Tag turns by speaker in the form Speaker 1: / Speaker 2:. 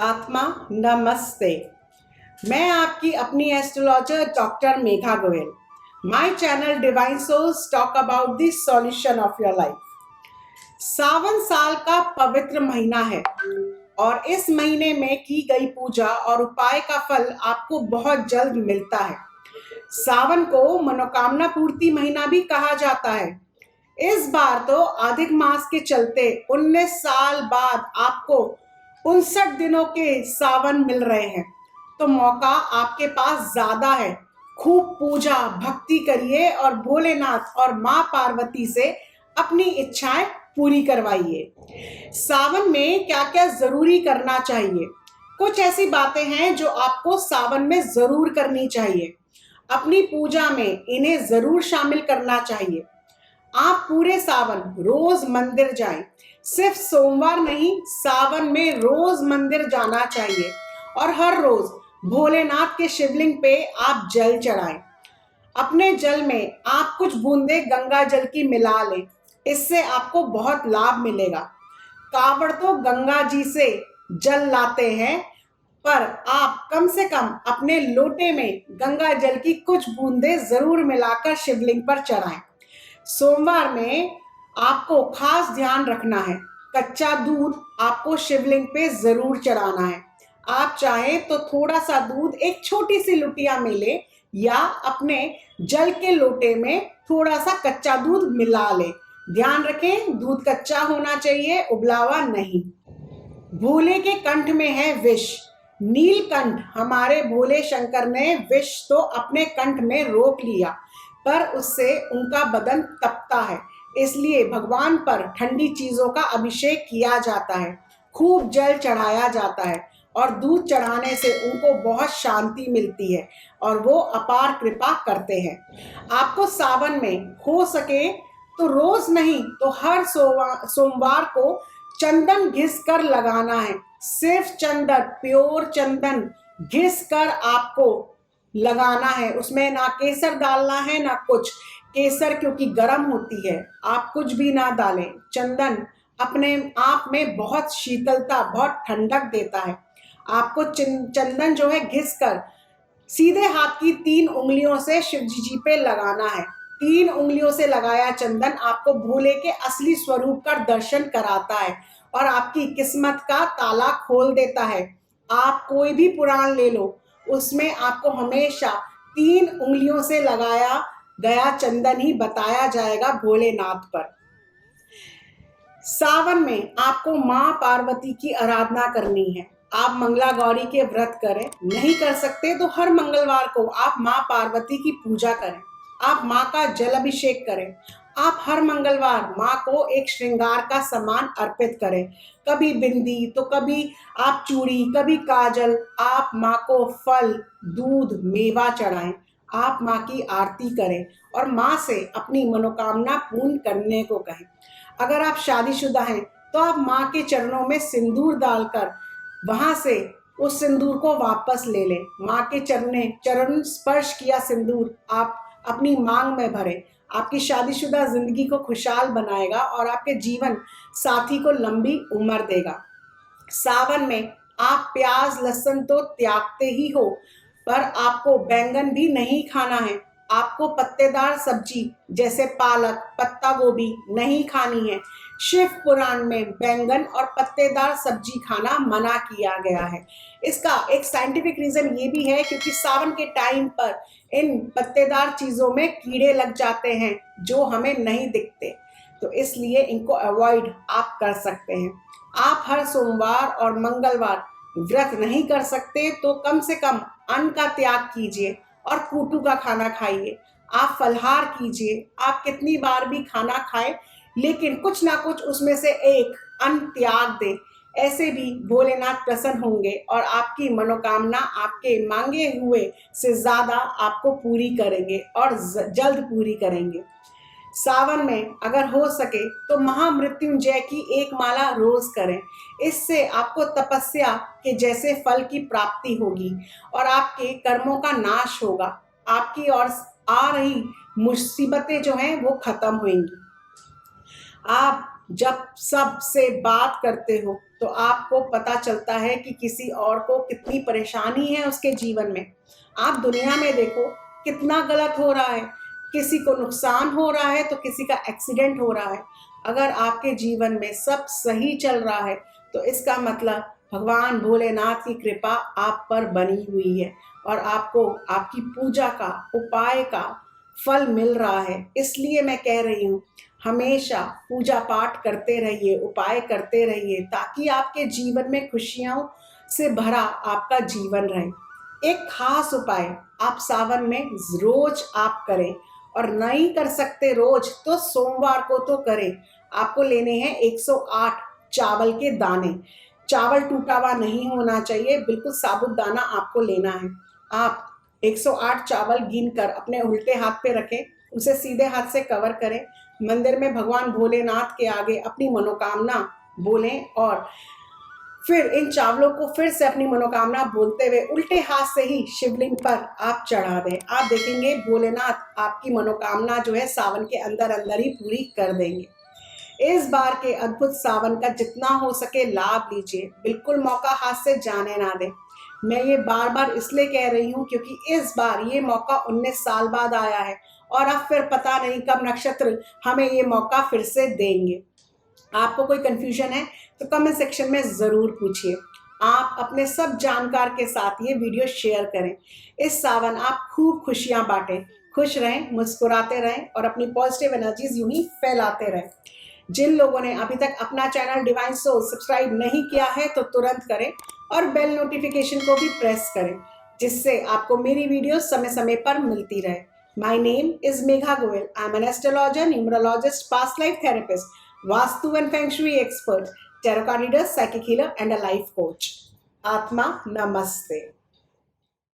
Speaker 1: आत्मा नमस्ते। मैं आपकी अपनी astrologer doctor Megha Goyal. My channel divine souls talk about the solution of your life. Sawan साल का पवित्र महीना है और इस महीने में की गई पूजा और उपाय का फल आपको बहुत जल्द मिलता है। सावन को मनोकामना पूर्ति महीना भी कहा जाता है। इस बार तो अधिक मास के चलते 19 साल बाद आपको 59 दिनों के सावन मिल रहे हैं, तो मौका आपके पास ज्यादा है। खूब पूजा भक्ति करिए और भोलेनाथ और माँ पार्वती से अपनी इच्छाएं पूरी करवाइए। सावन में क्या क्या जरूरी करना चाहिए? कुछ ऐसी बातें हैं जो आपको सावन में जरूर करनी चाहिए। अपनी पूजा में इन्हें जरूर शामिल करना चाहिए। आप पूरे सावन रोज मंदिर जाएं। सिर्फ सोमवार नहीं, सावन में रोज मंदिर जाना चाहिए और हर रोज भोलेनाथ के शिवलिंग पे आप जल चढ़ाएं। अपने जल में आप कुछ बूंदे गंगा जल की मिला लें, इससे आपको बहुत लाभ मिलेगा। कावड़ तो गंगा जी से जल लाते हैं, पर आप कम से कम अपने लोटे में गंगा जल की कुछ बूंदे जरूर मिलाकर शिवलिंग पर चढ़ाएं। सोमवार में आपको खास ध्यान रखना है, कच्चा दूध आपको शिवलिंग पे जरूर चढ़ाना है। आप चाहें तो थोड़ा सा दूध एक छोटी सी लुटिया में ले या अपने जल के लोटे में थोड़ा सा कच्चा दूध मिला ले। ध्यान रखें, दूध कच्चा होना चाहिए, उबला नहीं। भोले के कंठ में है विष, नीलकंठ। हमारे भोले शंकर ने विष तो अपने कंठ में रोक लिया, पर उससे उनका बदन तपता है, इसलिए भगवान पर ठंडी चीजों का अभिषेक किया जाता है, खूब जल चढ़ाया जाता है और दूध चढ़ाने से उनको बहुत शांति मिलती है और वो अपार कृपा करते हैं। आपको सावन में हो सके तो रोज नहीं तो हर सोमवार को चंदन घिस कर लगाना है। सिर्फ चंदन, प्योर चंदन घिस कर आपको लगाना है। उसमें ना केसर डालना है ना कुछ। केसर क्योंकि गर्म होती है, आप कुछ भी ना डालें। चंदन अपने आप में बहुत शीतलता, बहुत ठंडक देता है। आपको चंदन जो है घिस कर सीधे हाथ की 3 उंगलियों से शिव जी पे लगाना है। 3 उंगलियों से लगाया चंदन आपको भोले के असली स्वरूप का दर्शन कराता है और आपकी किस्मत का ताला खोल देता है। आप कोई भी पुराण ले लो, उसमें आपको हमेशा 3 उंगलियों से लगाया गया चंदन ही बताया जाएगा भोलेनाथ पर। सावन में आपको माँ पार्वती की आराधना करनी है। आप मंगला गौरी के व्रत करें, नहीं कर सकते तो हर मंगलवार को आप माँ पार्वती की पूजा करें। आप माँ का जल अभिषेक करें। आप हर मंगलवार माँ को एक श्रृंगार का सामान अर्पित करें। कभी बिंदी तो कभी आप चूड़ी, कभी काजल। आप माँ को फल, दूध, मेवा चढ़ाएं। आप माँ की आरती करें और माँ से अपनी मनोकामना पूर्ण करने को कहें। अगर आप शादीशुदा हैं तो आप माँ के चरणों में सिंदूर डालकर वहां से उस सिंदूर को वापस ले लें। माँ के चरण स्पर्श किया सिंदूर आप अपनी मांग में भरें। आपकी शादीशुदा जिंदगी को खुशहाल बनाएगा और आपके जीवन साथी को लंबी उम्र देगा। सावन में आप प्याज लहसुन तो त्यागते ही हो, पर आपको बैंगन भी नहीं खाना है। आपको पत्तेदार सब्जी जैसे पालक, पत्ता गोभी नहीं खानी है। शिव पुराण में बैंगन और पत्तेदार सब्जी खाना मना किया गया है। इसका एक साइंटिफिक रीजन ये भी है क्योंकि सावन के टाइम पर इन पत्तेदार चीजों में कीड़े लग जाते हैं जो हमें नहीं दिखते, तो इसलिए इनको अवॉइड आप कर सकते हैं। आप हर सोमवार और मंगलवार व्रत नहीं कर सकते तो कम से कम अन्न का त्याग कीजिए और कूटू का खाना खाइए। आप फलहार कीजिए। आप कितनी बार भी खाना खाएं, लेकिन कुछ ना कुछ उसमें से एक अन्न त्याग दें। ऐसे भी भोलेनाथ प्रसन्न होंगे और आपकी मनोकामना आपके मांगे हुए से ज्यादा आपको पूरी करेंगे और जल्द पूरी करेंगे। सावन में अगर हो सके तो महामृत्युंजय की एक माला रोज करें। इससे आपको तपस्या के जैसे फल की प्राप्ति होगी और आपके कर्मों का नाश होगा। आपकी ओर आ रही मुसीबतें जो हैं वो खत्म होंगी। आप जब सबसे बात करते हो तो तो आपको पता चलता है कि किसी और को कितनी परेशानी है उसके जीवन में। आप दुनिया में देखो कितना गलत हो रहा है, किसी को नुकसान हो रहा है तो किसी का एक्सीडेंट हो रहा है। अगर आपके जीवन में सब सही चल रहा है तो इसका मतलब भगवान भोलेनाथ की कृपा आप पर बनी हुई है और आपको आपकी पूजा का, उपाय का फल मिल रहा है। इसलिए मैं कह रही हूँ, हमेशा पूजा पाठ करते रहिए, उपाय करते रहिए, ताकि आपके जीवन में खुशियों से भरा आपका जीवन रहे। एक खास उपाय आप सावन में रोज आप करें, और नहीं कर सकते रोज तो सोमवार को तो करें। आपको लेने हैं 108 चावल के दाने। चावल टूटा हुआ नहीं होना चाहिए, बिल्कुल साबुत दाना आपको लेना है। आप 108 चावल गिन कर अपने उल्टे हाथ पे रखें, उसे सीधे हाथ से कवर करें, मंदिर में भगवान भोलेनाथ के आगे अपनी मनोकामना बोलें और फिर इन चावलों को फिर से अपनी मनोकामना बोलते हुए उल्टे हाथ से ही शिवलिंग पर आप चढ़ा दें। आप देखेंगे भोलेनाथ आपकी मनोकामना जो है सावन के अंदर अंदर ही पूरी कर देंगे। इस बार के अद्भुत सावन का जितना हो सके लाभ लीजिए, बिल्कुल मौका हाथ से जाने ना दें। मैं ये बार बार इसलिए कह रही हूँ क्योंकि इस बार ये मौका 19 साल बाद आया है और अब फिर पता नहीं कब नक्षत्र हमें ये मौका फिर से देंगे। आपको कोई कंफ्यूजन है तो कमेंट सेक्शन में ज़रूर पूछिए। आप अपने सब जानकार के साथ ये वीडियो शेयर करें। इस सावन आप खूब खुशियाँ बांटें, खुश रहें, मुस्कुराते रहें और अपनी पॉजिटिव एनर्जीज यूं ही फैलाते रहें। जिन लोगों ने अभी तक अपना चैनल डिवाइन सोल सब्सक्राइब नहीं किया है तो तुरंत करें और बेल नोटिफिकेशन को भी प्रेस करें, जिससे आपको मेरी वीडियो समय समय पर मिलती रहे। My name is Megha Goyal. I am an astrologer, numerologist, past life therapist, vastu and feng shui expert, tarot card reader, psychic healer and a life coach. Atma Namaste.